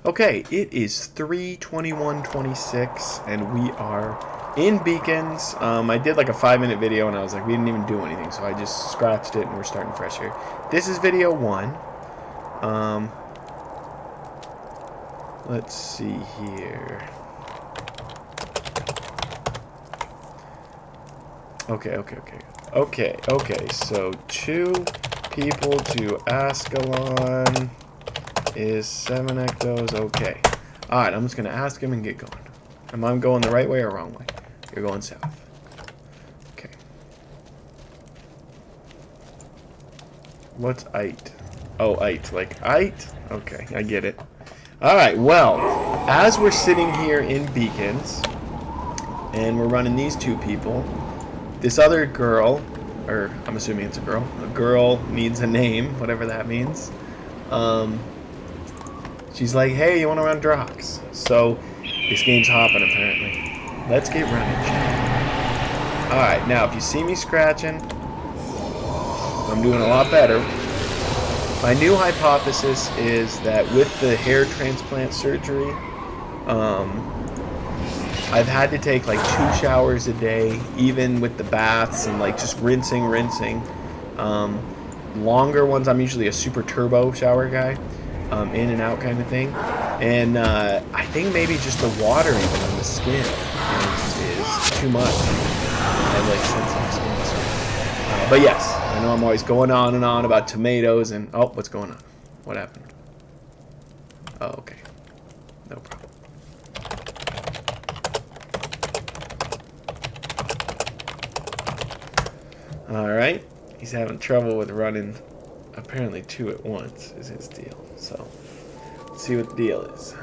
Okay, it is 3:21:26, and we are in Beacons. I did like a 5-minute video, and I was like, we didn't even do anything, so I just scratched it, and we're starting fresh here. This is video 1. Let's see here. Okay, so 2 people to Ascalon is 7 ectos. Okay. Alright, I'm just going to ask him and get going. Am I going the right way or wrong way? You're going south. Okay. What's ite? Oh, ite. Like ite? Okay, I get it. Alright, well, as we're sitting here in Beacons, and we're running these 2 people, this other girl, or I'm assuming it's a girl needs a name, whatever that means. She's like, hey, you want to run Drox? So, this game's hopping, apparently. Let's get running. Alright, now, if you see me scratching, I'm doing a lot better. My new hypothesis is that with the hair transplant surgery, I've had to take like 2 showers a day, even with the baths and like just rinsing. Longer ones, I'm usually a super turbo shower guy. In and out kind of thing, and I think maybe just the water even on the skin is too much. I have like sensitive skin, so. But yes, I know I'm always going on and on about tomatoes and what's going on? What happened? Oh, okay, no problem. All right, he's having trouble with running. Apparently 2 at once is his deal. So, let's see what the deal is.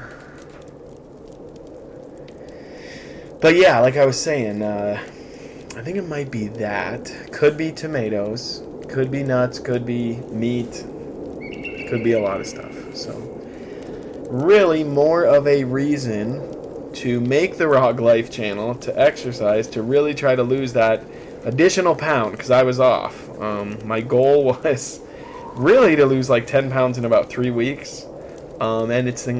But yeah, like I was saying, I think it might be that. Could be tomatoes. Could be nuts. Could be meat. Could be a lot of stuff. So, really more of a reason to make the Rogue Life channel, to exercise, to really try to lose that additional pound, because I was off. My goal was really to lose like 10 pounds in about 3 weeks, and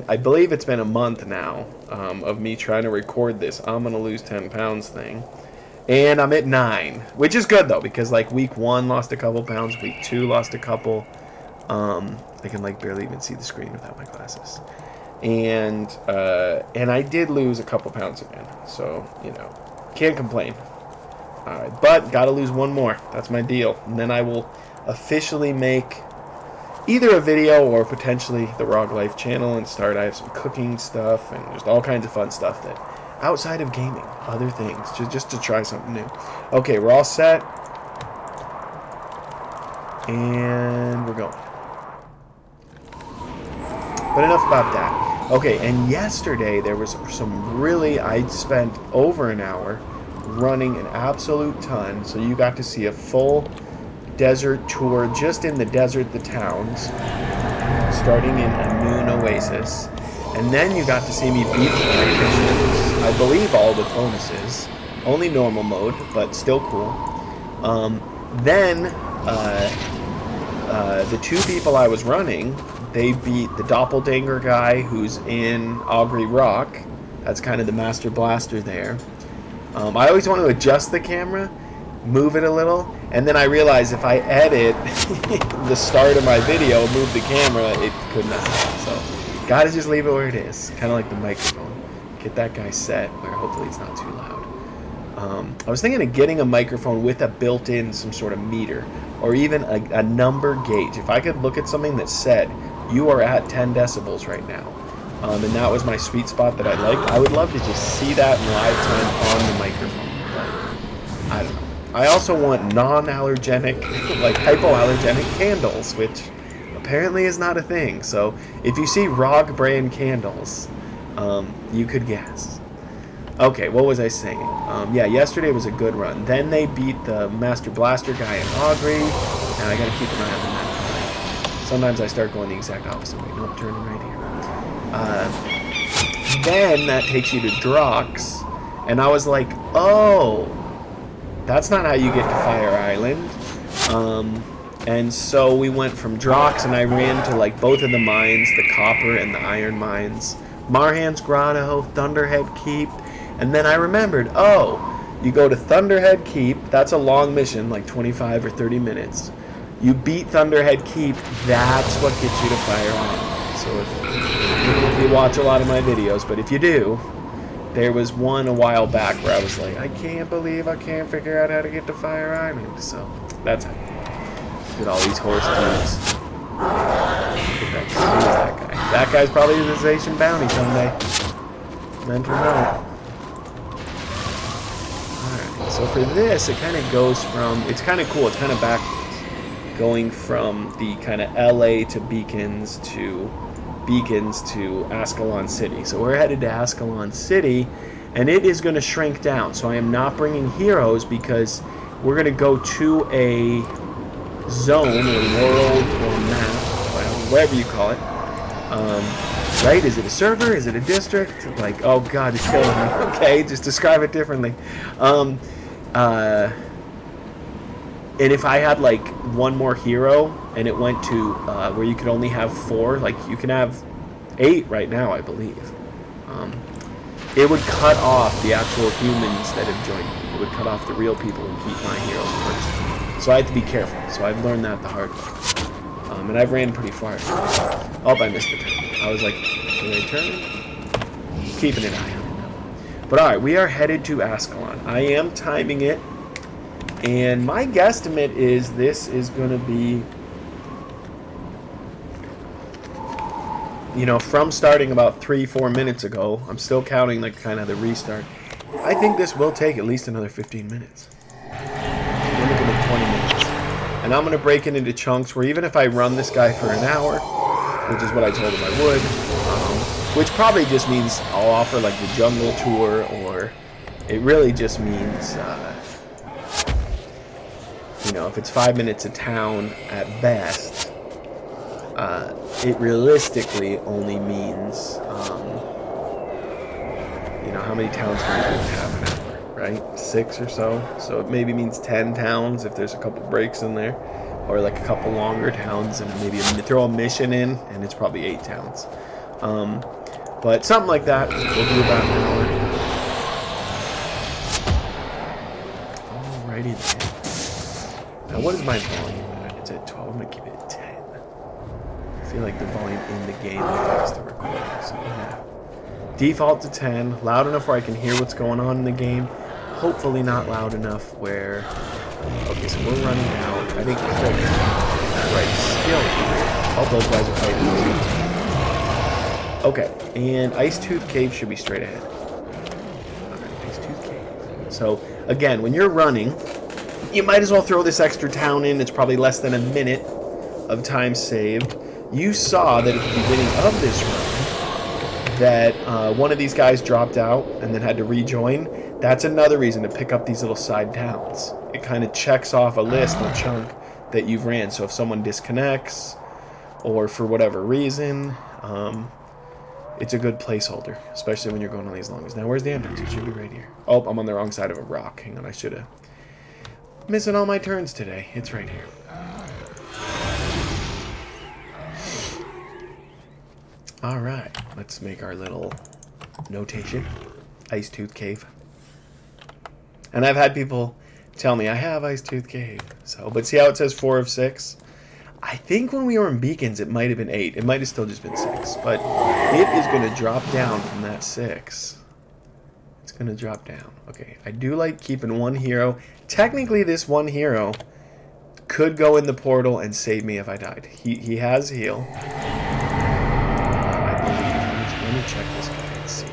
I believe it's been a month now of me trying to record this I'm gonna lose 10 pounds thing, and I'm at 9, which is good though, because like week 1 lost a couple pounds, week 2 lost a couple. I can like barely even see the screen without my glasses, and I did lose a couple pounds again, so you know, can't complain. Alright, but gotta lose 1 more. That's my deal, and then I will officially make either a video or potentially the Rogue Life channel and start. I have some cooking stuff and just all kinds of fun stuff that outside of gaming, other things, just to try something new. Okay, we're all set, and we're going. But enough about that. Okay, and yesterday there was I spent over an hour running an absolute ton, so you got to see a full desert tour just in the desert, the towns, starting in Amun Oasis, and then you got to see me beat the 3 missions. I believe all with bonuses, only normal mode, but still cool. Then the 2 people I was running, they beat the doppelganger guy who's in Augury Rock. That's kind of the master blaster there. I always want to adjust the camera, move it a little, and then I realized if I edit the start of my video, move the camera, it could not. So, gotta just leave it where it is. Kind of like the microphone. Get that guy set where hopefully it's not too loud. I was thinking of getting a microphone with a built-in some sort of meter, or even a number gauge. If I could look at something that said, you are at 10 decibels right now, and that was my sweet spot that I liked, I would love to just see that in live time on the microphone. But I don't know. I also want non-allergenic, like hypoallergenic candles, which apparently is not a thing. So if you see Rogue brand candles, you could guess. Okay, what was I saying? Yeah, yesterday was a good run. Then they beat the Master Blaster guy in Augury, and I gotta keep an eye on the map. Sometimes I start going the exact opposite way. Nope, turning right here. Then that takes you to Drox, and I was like, oh, that's not how you get to Fire Island. And so we went from Drox, and I ran to like both of the mines, the copper and the iron mines, Marhan's Grotto, Thunderhead Keep, and then I remembered, oh, you go to Thunderhead Keep, that's a long mission, like 25 or 30 minutes. You beat Thunderhead Keep, that's what gets you to Fire Island. So if you watch a lot of my videos, but if you do, there was one a while back where I was like, I can't believe I can't figure out how to get to Fire Island. So that's it. Look at all these horse dudes. That guy. That guy's probably the Zation bounty someday. Mental note. Alright, so for this, it kind of goes from, it's kind of cool, it's kind of backwards. Going from the kind of LA to Beacons to Ascalon City. So we're headed to Ascalon City, and it is going to shrink down. So I am not bringing heroes because we're going to go to a zone or world or map, whatever you call it. Right? Is it a server? Is it a district? Like, oh god, it's killing me. Okay, just describe it differently. And if I had like one more hero and it went to where you could only have 4, like you can have 8 right now, I believe. It would cut off the actual humans that have joined me. It would cut off the real people and keep my heroes first. So I have to be careful. So I've learned that the hard way. And I've ran pretty far. Oh, I missed the turn. I was like, did I turn? Keeping an eye on it now. But alright, we are headed to Ascalon. I am timing it. And my guesstimate is this is going to be, you know, from starting about 3-4 minutes ago, I'm still counting like kind of the restart. I think this will take at least another 15 minutes. We're looking at 20 minutes. And I'm going to break it into chunks where even if I run this guy for an hour, which is what I told him I would, which probably just means I'll offer like the jungle tour, or it really just means, you know, if it's 5 minutes a town at best, it realistically only means, you know, how many towns can we do in half an hour, right? 6 or so. So it maybe means 10 towns if there's a couple breaks in there, or like a couple longer towns, and maybe throw a mission in, and it's probably 8 towns. But something like that. We'll do about an hour. Alrighty then. Now, what is my volume at? It's at 12. I'm going to keep it at 10. I feel like the volume in the game affects the recording. So, yeah. Default to 10. Loud enough where I can hear what's going on in the game. Hopefully not loud enough where... Okay, so we're running out. I think right, skill. All those guys are fighting. Okay, and Ice Tooth Cave should be straight ahead. Ice Tooth Cave. So, again, when you're running... You might as well throw this extra town in. It's probably less than a minute of time saved. You saw that at the beginning of this run that one of these guys dropped out and then had to rejoin. That's another reason to pick up these little side towns. It kind of checks off a list, a chunk that you've ran. So if someone disconnects or for whatever reason, it's a good placeholder, especially when you're going on these long ones. Now, where's the entrance? It should be right here. Oh, I'm on the wrong side of a rock. Hang on, I should have... Missing all my turns today. It's right here. Alright, let's make our little notation. Ice Tooth Cave. And I've had people tell me I have Ice Tooth Cave. So, but see how it says 4 of 6? I think when we were in Beacons it might have been 8. It might have still just been 6. But it is going to drop down from that 6. It's going to drop down. Okay, I do like keeping one hero. Technically, this one hero could go in the portal and save me if I died. He has heal. I believe. Let me check this guy and see.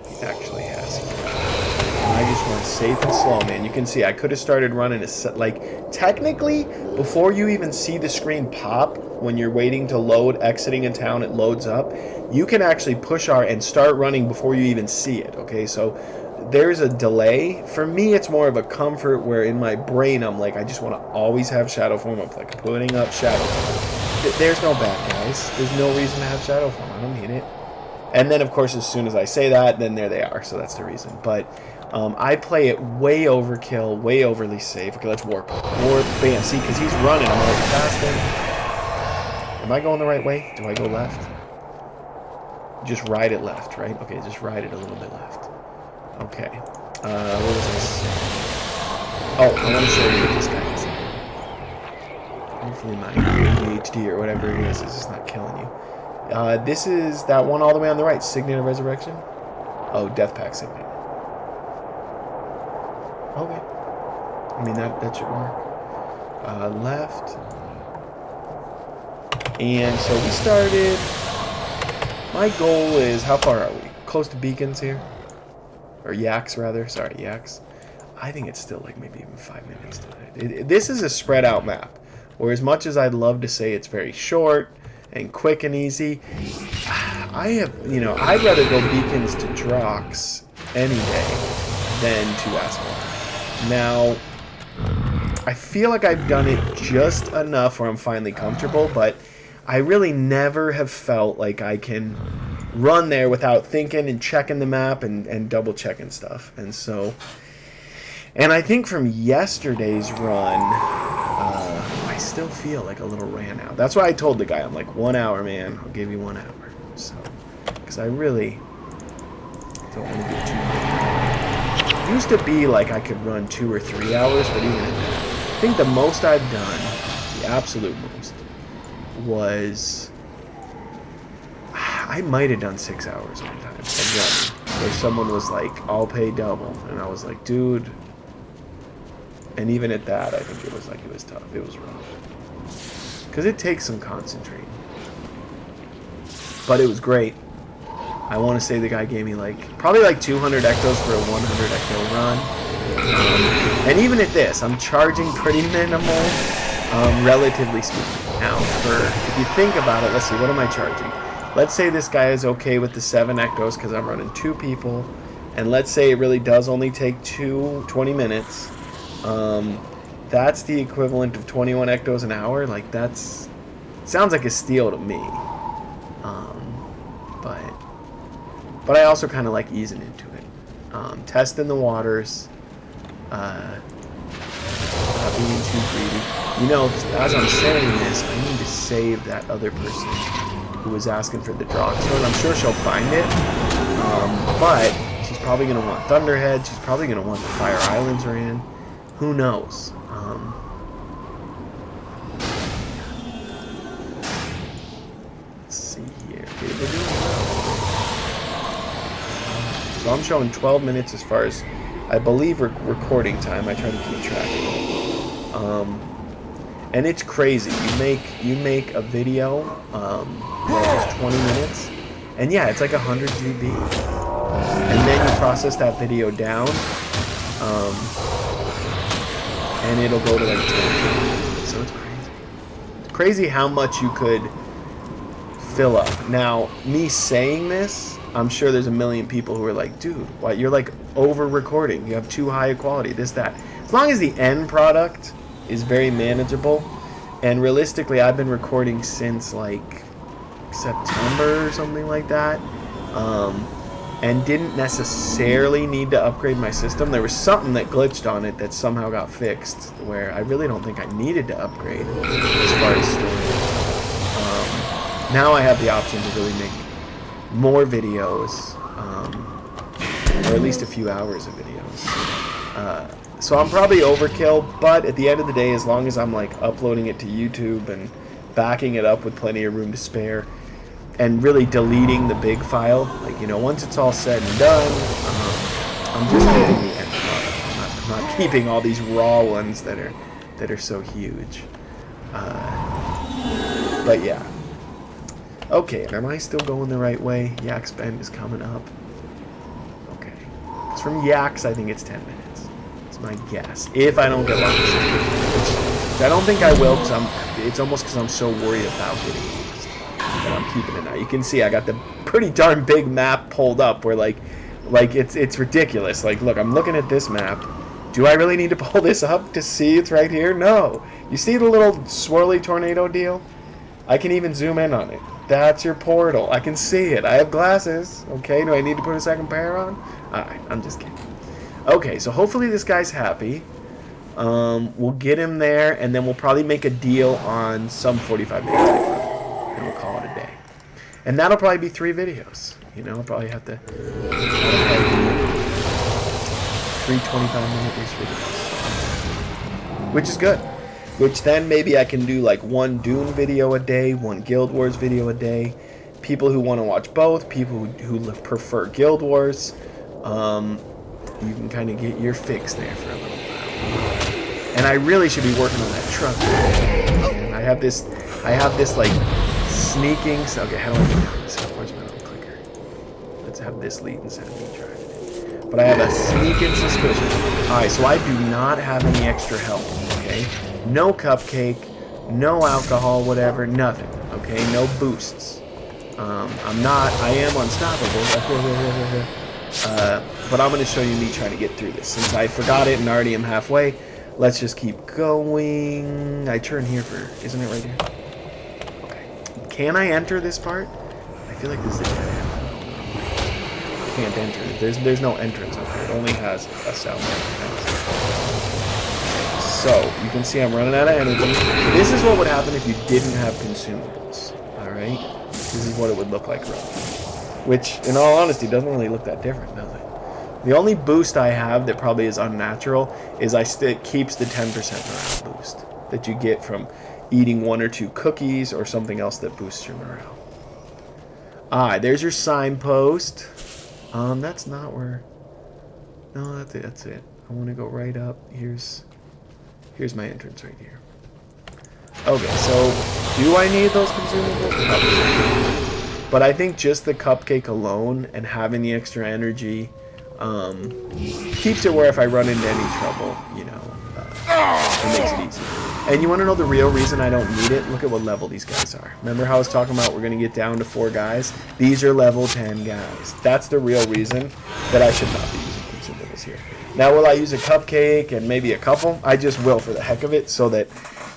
He actually has heal. And I just run safe and slow, man. You can see I could have started running like technically before you even see the screen pop when you're waiting to load, exiting a town, it loads up. You can actually push R and start running before you even see it. Okay, so. There's a delay. For me, it's more of a comfort where in my brain, I'm like, I just want to always have shadow form. I'm like putting up shadow form. There's no back, guys. There's no reason to have shadow form. I don't need it. And then, of course, as soon as I say that, then there they are. So that's the reason. But I play it way overkill, way overly safe. Okay, let's warp. Warp, bam. See, because he's running. I'm already past him. Am I going the right way? Do I go left? Just ride it left, right? Okay, just ride it a little bit left. Okay. What was this? Oh, I want to show you what this guy is. Hopefully my ADHD or whatever it is just not killing you. This is that one all the way on the right. Signet of Resurrection. Oh, Death Pack Signet. Okay. I mean, that should work. Left. And so we started. My goal is, how far are we? Close to beacons here? Or yaks, rather. Sorry, yaks. I think it's still like maybe even 5 minutes to it. This is a spread out map. Or as much as I'd love to say it's very short and quick and easy, I'd rather go beacons to Drox any day than to Ascalon. Now, I feel like I've done it just enough where I'm finally comfortable, but I really never have felt like I can run there without thinking and checking the map and double checking stuff. And I think from yesterday's run, I still feel like a little ran out. That's why I told the guy, I'm like, 1 hour, man. I'll give you 1 hour. So, because I really don't want to do too much. It used to be like I could run 2 or 3 hours, but even at that, I think the most I've done, the absolute most, was I might have done 6 hours one time of running, where someone was like, I'll pay double, and I was like, dude. And even at that, I think it was tough. It was rough because it takes some concentrating, but it was great. I want to say the guy gave me probably 200 ectos for a 100 ecto run, and even at this, I'm charging pretty minimal, relatively speaking. Now, if you think about it, let's see, what am I charging? Let's say this guy is okay with the 7 ectos because I'm running 2 people, and let's say it really does only take 20 minutes. That's the equivalent of 21 ectos an hour. Like, that's sounds like a steal to me. But I also kind of like easing into it, testing the waters, not being too greedy. You know, as I'm saying this, I need to save that other person who was asking for the Drogstone. I'm sure she'll find it, but she's probably going to want Thunderhead. She's probably going to want the Fire Islands ran. Who knows? Let's see here. Okay, we're doing well. So I'm showing 12 minutes as far as, I believe, recording time. I try to keep track of it. And it's crazy. You make a video that is 20 minutes, and yeah, it's like 100 GB. And then you process that video down. And it'll go to 10. So it's crazy. It's crazy how much you could fill up. Now, me saying this, I'm sure there's a million people who are like, dude, what? You're over recording. You have too high a quality, this, that. As long as the end product is very manageable, and realistically, I've been recording since September or something like that. And didn't necessarily need to upgrade my system. There was something that glitched on it that somehow got fixed, where I really don't think I needed to upgrade as far as storage. Now I have the option to really make more videos, or at least a few hours of videos. So I'm probably overkill, but at the end of the day, as long as I'm uploading it to YouTube and backing it up with plenty of room to spare, and really deleting the big file, once it's all said and done, I'm just getting the end product. I'm not keeping all these raw ones that are so huge. But yeah. Okay, and am I still going the right way? Yak's Bend is coming up. Okay. Because from Yaks, I think it's 10 minutes. It's my guess. If I don't get lost. Which I don't think I will, because it's almost because I'm so worried about getting lost. I'm keeping it now. You can see I got the pretty darn big map pulled up where it's ridiculous. Look, I'm looking at this map. Do I really need to pull this up to see it's right here? No. You see the little swirly tornado deal? I can even zoom in on it. That's your portal. I can see it. I have glasses. Okay, do I need to put a second pair on? Alright, I'm just kidding. Okay, so hopefully this guy's happy. We'll get him there, and then we'll probably make a deal on some 45-minute type run, and we'll call it a day. And that'll probably be 3 videos. You know, I'll probably have to... 3 25-minute-ish videos. Which is good. Which then maybe I can do like 1 Dune video a day, 1 Guild Wars video a day. People who want to watch both, people who prefer Guild Wars, you can kind of get your fix there for a little while. And I really should be working on that truck. And I have this like sneaking. Okay, how do I get down this? Where's my little clicker? Let's have this lead instead of me driving it. But I have a sneaking suspicion. All right, so I do not have any extra help. Okay, no cupcake, no alcohol, whatever, nothing. Okay, no boosts. I am unstoppable. But I'm going to show you me trying to get through this. Since I forgot it and already am halfway, let's just keep going. I turn here for, isn't it right here? Okay. Can I enter this part? I feel like this is the dead end. I can't enter it. There's no entrance up here. It only has a sound. So, you can see I'm running out of energy. This is what would happen if you didn't have consumables. Alright? This is what it would look like roughly. Which, in all honesty, doesn't really look that different, does it? The only boost I have that probably is unnatural is it keeps the 10% morale boost that you get from eating 1 or 2 cookies or something else that boosts your morale. Ah, there's your signpost. That's not where... No, that's it. I want to go right up. Here's my entrance right here. Okay, so do I need those consumables? Probably. But I think just the cupcake alone and having the extra energy keeps it where if I run into any trouble, you know, it makes it easy. And you want to know the real reason I don't need it? Look at what level these guys are. Remember how I was talking about we're going to get down to 4 guys? These are level 10 guys. That's the real reason that I should not be using consumables here. Now, will I use a cupcake and maybe a couple? I just will for the heck of it so that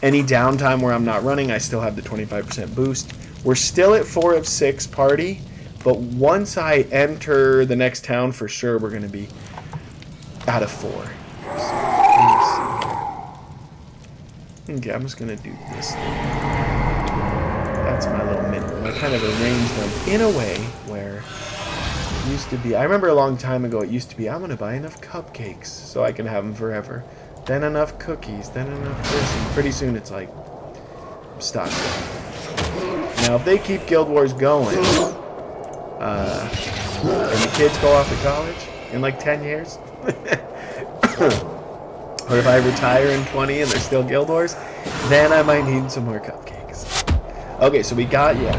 any downtime where I'm not running, I still have the 25% boost. We're still at 4 of 6 party, but once I enter the next town, for sure, we're going to be out of 4. So, okay, I'm just going to do this. That's my little minimum. I kind of arranged them in a way where it used to be... I remember a long time ago, it used to be, I'm going to buy enough cupcakes so I can have them forever. Then enough cookies, then enough this, and pretty soon it's like, I'm stuck. Now, if they keep Guild Wars going, and the kids go off to college in like 10 years, or if I retire in 20 and they're still Guild Wars, then I might need some more cupcakes. Okay, so we got yaks.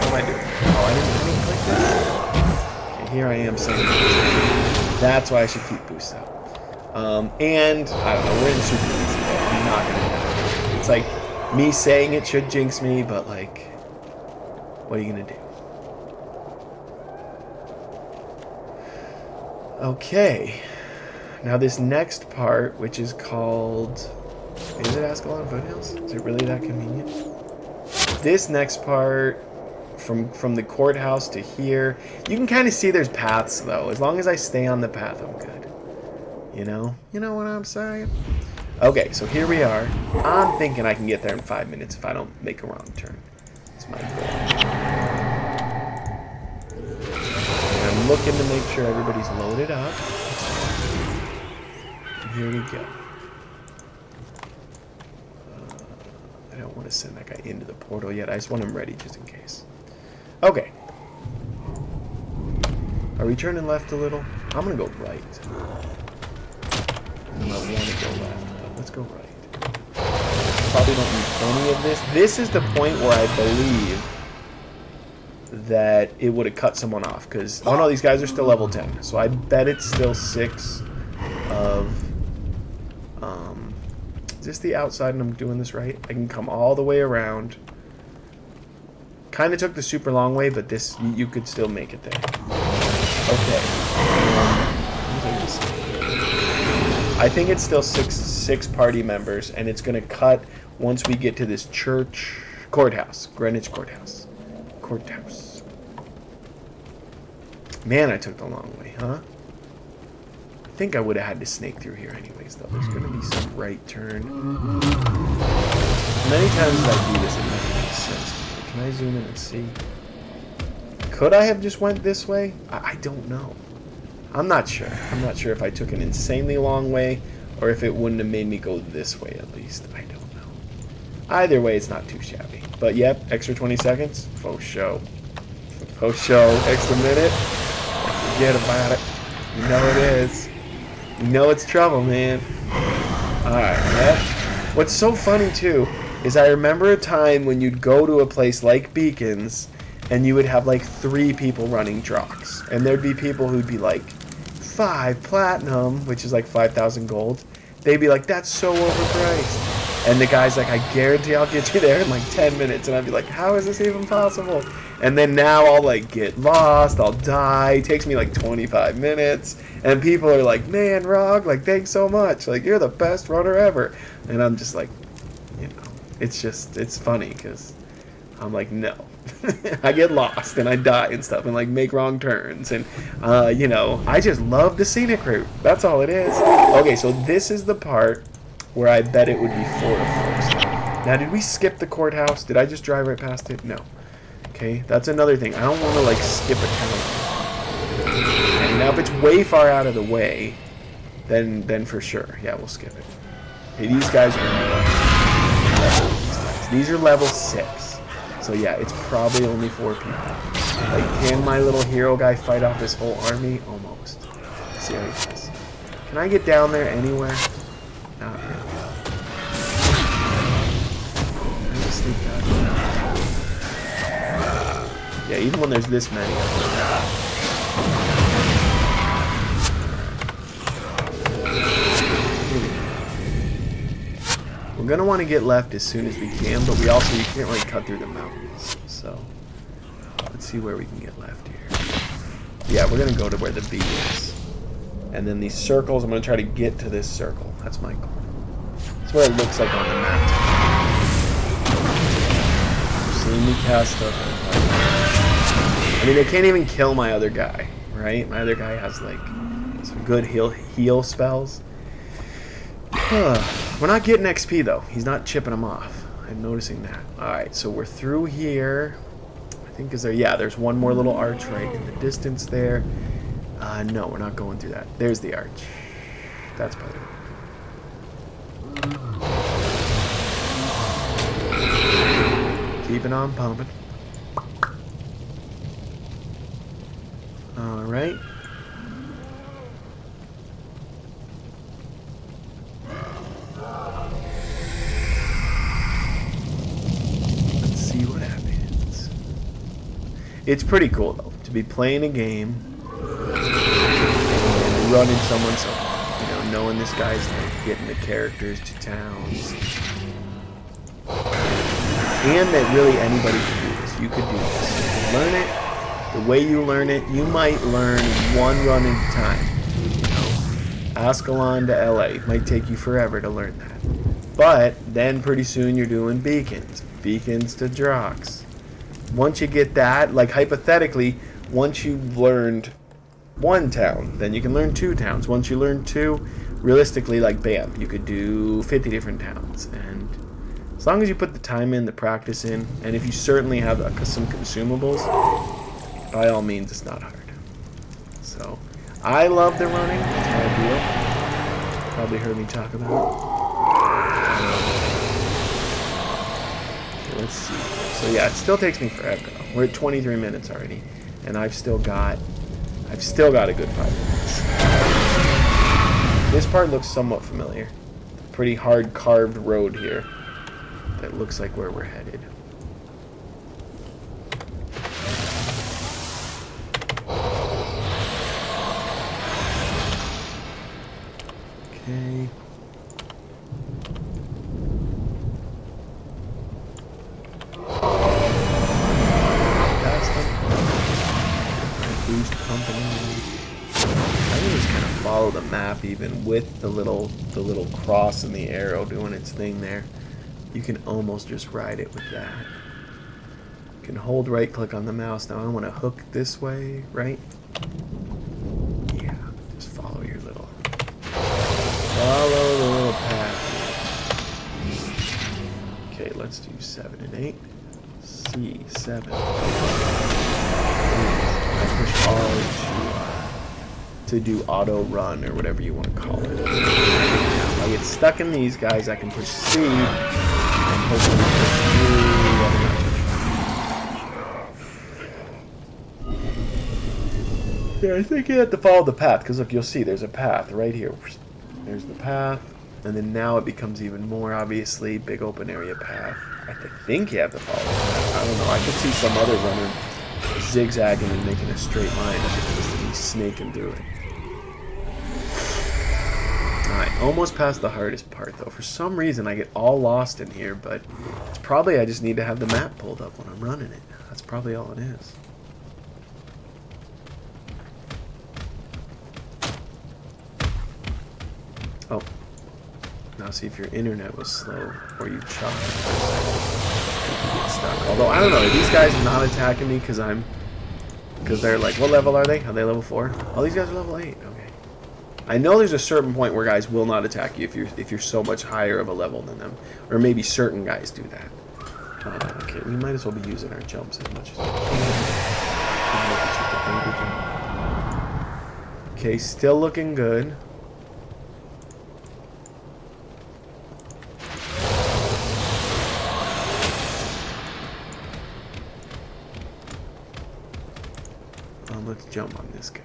What am I doing? Oh, I didn't click this. Okay, here I am saying this. That's why I should keep boosts up. And, I don't know, we're in super easy mode. I'm not going to die. It's like, me saying it should jinx me, but like, what are you going to do? Okay. Now this next part, which is called... Is it Ascalon Foothills? Is it really that convenient? This next part, from the courthouse to here, you can kind of see there's paths, though. As long as I stay on the path, I'm good. You know? You know what I'm saying? Okay, so here we are. I'm thinking I can get there in 5 minutes if I don't make a wrong turn. That's my goal. And I'm looking to make sure everybody's loaded up. And here we go. I don't want to send that guy into the portal yet. I just want him ready just in case. Okay. Are we turning left a little? I'm going to go right. I want to go left, but let's go right. Probably don't need any of this. This is the point where I believe that it would have cut someone off. Because, oh no, these guys are still level 10. So I bet it's still 6 of... is this the outside and I'm doing this right? I can come all the way around. Kind of took the super long way, but this, you could still make it there. Okay. I think it's still six party members, and it's going to cut once we get to this courthouse, Greenwich Courthouse. Man, I took the long way, huh? think I would have had to snake through here anyways, though. There's going to be some right turn. Many times as I do this, it never makes sense to me. Can I zoom in and see? Could I have just went this way? I don't know. I'm not sure. I'm not sure if I took an insanely long way or if it wouldn't have made me go this way at least. I don't know. Either way, it's not too shabby. But yep, extra 20 seconds. Faux show. Faux show. Extra minute. Forget about it. You know it is. You know it's trouble, man. Alright, yeah. What's so funny, too, is I remember a time when you'd go to a place like Beacons and you would have like 3 people running Drox. And there'd be people who'd be like, 5 platinum, which is like 5,000 gold. They'd be like, that's so overpriced. And the guy's like, I guarantee I'll get you there in like 10 minutes. And I'd be like, how is this even possible? And then now I'll like get lost, I'll die. It takes me like 25 minutes. And people are like, man, Rog, like, thanks so much. Like, you're the best runner ever. And I'm just like, you know, it's funny because I'm like, no. I get lost and I die and stuff and like make wrong turns and you know, I just love the scenic route. That's all it is. Okay, so this is the part where I bet it would be forest. Now, did we skip the courthouse? Did I just drive right past it? No. Okay, that's another thing. I don't want to like skip a town. And now if it's way far out of the way, then for sure, yeah, we'll skip it. Hey, these guys are level. These are level 6. So yeah, it's probably only 4 people. Like, can my little hero guy fight off this whole army? Almost. Let's see how he does. Can I get down there anywhere? Not really. Can I just sneak down? Yeah, even when there's this many of them. We're going to want to get left as soon as we can, but you can't really cut through the mountains. So, let's see where we can get left here. Yeah, we're going to go to where the B is. And then these circles, I'm going to try to get to this circle. That's my goal. That's what it looks like on the map. You've seen me cast stuff. I mean, they can't even kill my other guy, right? My other guy has, like, some good heal spells. We're not getting XP, though. He's not chipping them off. I'm noticing that. Alright, so we're through here. I think is there... Yeah, there's one more little arch right in the distance there. No, we're not going through that. There's the arch. That's probably... Keeping on pumping. Alright. It's pretty cool, though, to be playing a game and running someone's, you know, knowing this guy's like getting the characters to towns. And that really anybody can do this. You could do this. You can learn it. The way you learn it, you might learn one run at a time. You know, Ascalon to LA. It might take you forever to learn that. But then pretty soon you're doing beacons. Beacons to Drox. Once you get that, like hypothetically, once you've learned 1 town, then you can learn 2 towns. Once you learn 2, realistically, like bam, you could do 50 different towns. And as long as you put the time in, the practice in, and if you certainly have some consumables, by all means, it's not hard. So, I love the running. That's my deal. Probably heard me talk about it. Okay, let's see. So yeah, it still takes me forever though. We're at 23 minutes already, and I've still got a good 5 minutes. This part looks somewhat familiar. Pretty hard carved road here. That looks like where we're headed. Okay. Boost pumping. I can just kind of follow the map even with the little cross and the arrow doing its thing there. You can almost just ride it with that. You can hold right click on the mouse. Now I want to hook this way, right? Yeah, just follow your little Follow the little path. Okay, let's do 7 and 8. C7. I push R to do auto run or whatever you want to call it. If I get stuck in these guys, I can push C and hopefully push U. Yeah, I think you have to follow the path because look, you'll see there's a path right here. There's the path, and then now it becomes even more obviously big open area path. I think you have to follow the path. I don't know. I could see some other runner zigzagging and making a straight line as opposed to me snaking through it. Alright, almost past the hardest part though. For some reason I get all lost in here, but it's probably I just need to have the map pulled up when I'm running it. That's probably all it is. Oh. Now see if your internet was slow or you chopped it for a second. You get stuck. Although I don't know, are these guys not attacking me because they're like, what level are they? Are they level 4? Oh, these guys are level 8. Okay. I know there's a certain point where guys will not attack you if you're so much higher of a level than them, or maybe certain guys do that. Okay, we might as well be using our jumps as much as we can. Okay, still looking good. Let's jump on this guy.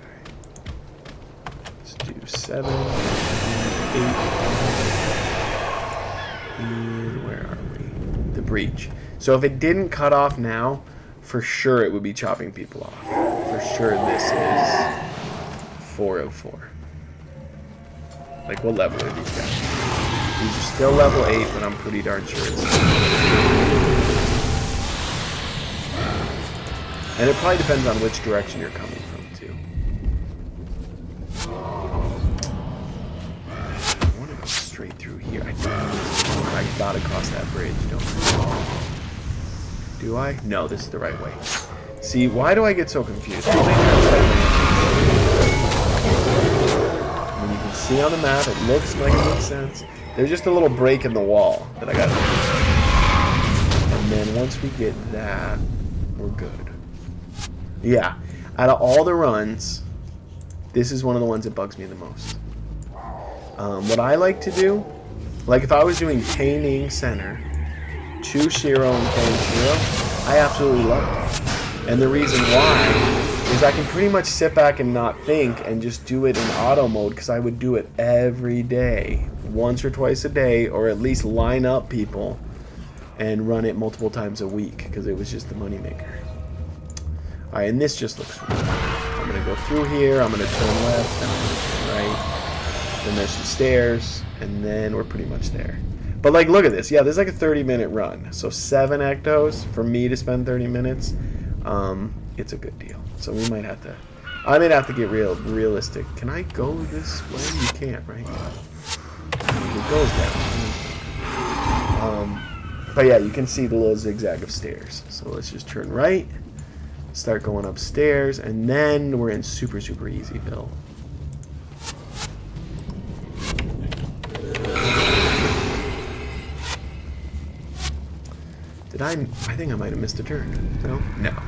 Let's do 7, 8, and where are we? The breach. So if it didn't cut off now, for sure it would be chopping people off. For sure this is 404. Like what level are these guys? These are still level 8, but I'm pretty darn sure it's... And it probably depends on which direction you're coming from, too. I want to go straight through here. I gotta cross that bridge, don't I? Do I? No, this is the right way. See, why do I get so confused? When you can see on the map, it looks like it makes sense. There's just a little break in the wall that I gotta do. And then once we get that, we're good. Yeah, out of all the runs, this is one of the ones that bugs me the most. What I like to do, like if I was doing Painting Center, choose Shiro and Pain Shiro, I absolutely love it. And the reason why is I can pretty much sit back and not think and just do it in auto mode because I would do it every day, once or twice a day, or at least line up people and run it multiple times a week because it was just the moneymaker. Alright, and this just looks weird. I'm going to go through here, I'm going to turn left, then I'm going to turn right. Then there's some stairs, and then we're pretty much there. But like, look at this. Yeah, there's like a 30-minute run. So 7 ectos for me to spend 30 minutes. It's a good deal. So we might have to... I might have to get realistic. Can I go this way? You can't, right? It goes down. But yeah, you can see the little zigzag of stairs. So let's just turn right. Start going upstairs, and then we're in super, super easyville. I think I might have missed a turn. No? No. Okay.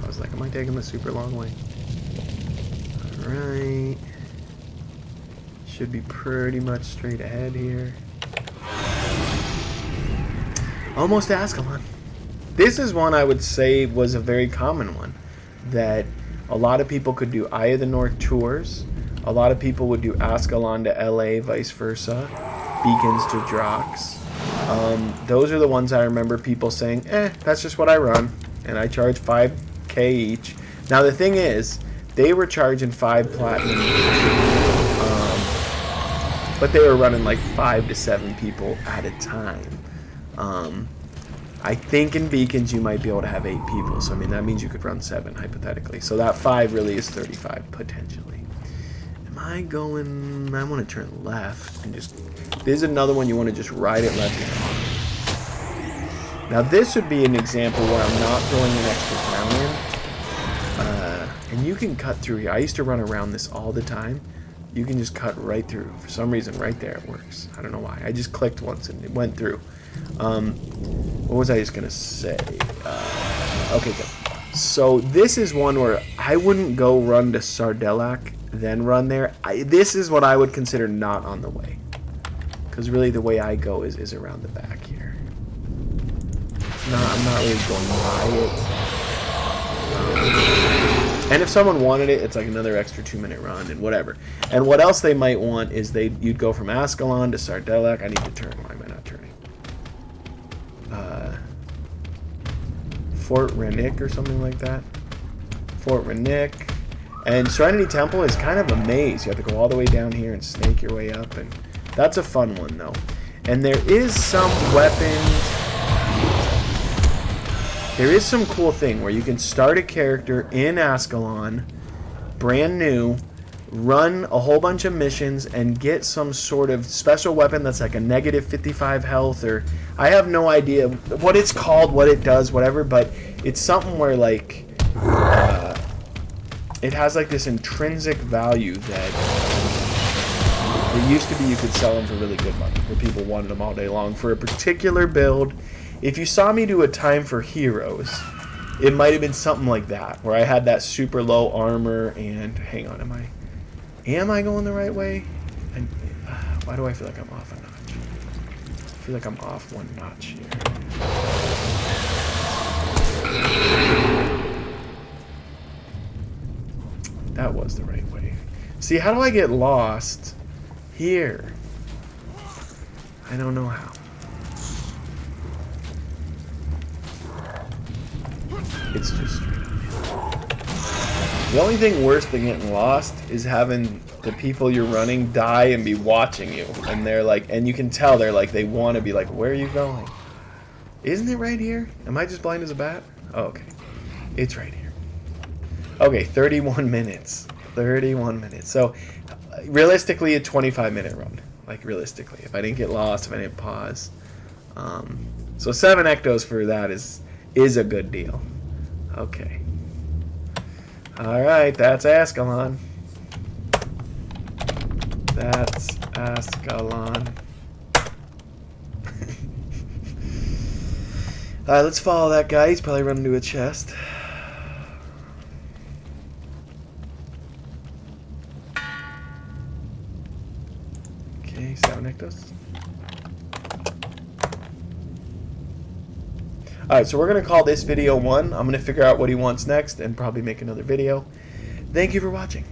I was like, am I taking the super long way? Alright. Should be pretty much straight ahead here. Almost to Ascalon. This is one I would say was a very common one. That a lot of people could do Eye of the North tours. A lot of people would do Ascalon to LA, vice versa. Beacons to Drox. Those are the ones I remember people saying, that's just what I run. And I charge 5K each. Now the thing is, they were charging 5 platinum each. But they were running like 5 to 7 people at a time. I think in Beacons you might be able to have 8 people. So I mean that means you could run 7 hypothetically. So that 5 really is 35 potentially. Am I going... I want to turn left and just... This is another one you want to just ride it left. Now this would be an example where I'm not throwing an extra town in. And you can cut through here. I used to run around this all the time. You can just cut right through. For some reason, right there it works. I don't know why. I just clicked once and it went through. What was I just going to say? Okay, good. So this is one where I wouldn't go run to Sardellac, then run there. This is what I would consider not on the way. Because really the way I go is around the back here. I'm not really going by it. And if someone wanted it, it's like another extra 2-minute run and whatever. And what else they might want is you'd go from Ascalon to Sardellac. I need to turn. Why am I not turning? Fort Rennick or something like that. Fort Rennick. And Serenity Temple is kind of a maze. You have to go all the way down here and snake your way up. And that's a fun one, though. And there is some weapons. There is some cool thing where you can start a character in Ascalon, brand new, run a whole bunch of missions, and get some sort of special weapon that's like a negative 55 health, or I have no idea what it's called, what it does, whatever, but it's something where like it has like this intrinsic value that it used to be you could sell them for really good money, where people wanted them all day long for a particular build. If you saw me do a time for heroes, it might have been something like that, where I had that super low armor and hang on, am I going the right way? And why do I feel like I'm off a notch? I feel like I'm off one notch here. That was the right way. See, how do I get lost here? I don't know how. It's just straight up. The only thing worse than getting lost is having the people you're running die and be watching you. And they're like, and you can tell they're like, they want to be like, where are you going? Isn't it right here? Am I just blind as a bat? Oh, okay. It's right here. Okay, 31 minutes. 31 minutes. So, realistically, a 25-minute run. Like, realistically. If I didn't get lost, if I didn't pause. So 7 ectos for that is a good deal. Okay. Alright, that's Ascalon. That's Ascalon. Alright, let's follow that guy. He's probably running to a chest. Okay, 7 ectos. Alright, so we're going to call this video 1. I'm going to figure out what he wants next and probably make another video. Thank you for watching.